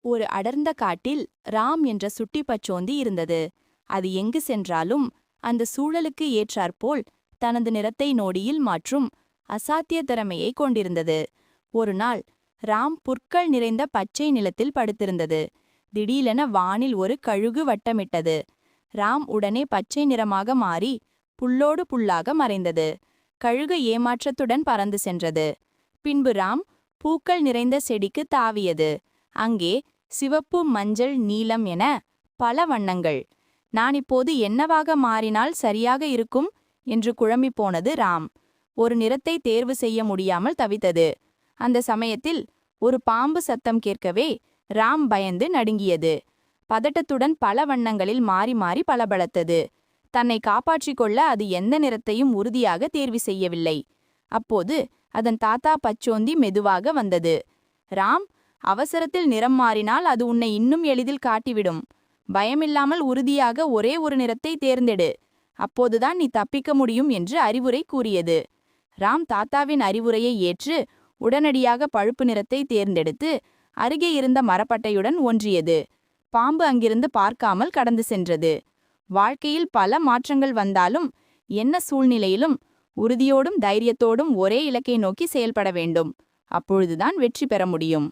ஒரு அடர்ந்த காட்டில் ராம் என்ற சுட்டி பச்சோந்தி இருந்தது. அது எங்கு சென்றாலும் அந்த சூழலுக்கு ஏற்றாற்போல் தனது நிறத்தை நொடியில் மாற்றும் அசாத்திய திறமையை கொண்டிருந்தது. ஒரு நாள் ராம் புற்கள் நிறைந்த பச்சை நிலத்தில் படுத்திருந்தது. திடீரென வானில் ஒரு கழுகு வட்டமிட்டது. ராம் உடனே பச்சை நிறமாக மாறி புல்லோடு புல்லாக மறைந்தது. கழுகு ஏமாற்றத்துடன் பறந்து சென்றது. பின்பு ராம் பூக்கள் நிறைந்த செடிக்கு தாவியது. அங்கே சிவப்பு, மஞ்சள், நீலம் என பல வண்ணங்கள். நான் இப்போது என்னவாக மாறினால் சரியாக இருக்கும் என்று குழம்பிப் போனது ராம். ஒரு நிறத்தை தேர்வு செய்ய முடியாமல் தவித்தது. அந்த சமயத்தில் ஒரு பாம்பு சத்தம் கேட்கவே ராம் பயந்து நடுங்கியது. பதட்டத்துடன் பல வண்ணங்களில் மாறி மாறி பளபளத்தது. தன்னை காப்பாற்றிக் கொள்ள அது எந்த நிறத்தையும் உறுதியாக தேர்வு செய்யவில்லை. அப்போது அதன் தாத்தா பச்சோந்தி மெதுவாக வந்தது. ராம், அவசரத்தில் நிறம் மாறினால் அது உன்னை இன்னும் எளிதில் காட்டிவிடும். பயமில்லாமல் உறுதியாக ஒரே ஒரு நிறத்தை தேர்ந்தெடு. அப்போதுதான் நீ தப்பிக்க முடியும் என்று அறிவுரை கூறியது. ராம் தாத்தாவின் அறிவுரையை ஏற்று உடனடியாக பழுப்பு நிறத்தை தேர்ந்தெடுத்து அருகே இருந்த மரப்பட்டையுடன் ஒன்றியது. பாம்பு அங்கிருந்து பார்க்காமல் கடந்து சென்றது. வாழ்க்கையில் பல மாற்றங்கள் வந்தாலும் என்ன சூழ்நிலையிலும் உறுதியோடும் தைரியத்தோடும் ஒரே இலக்கை நோக்கி செயல்பட வேண்டும். அப்பொழுதுதான் வெற்றி பெற முடியும்.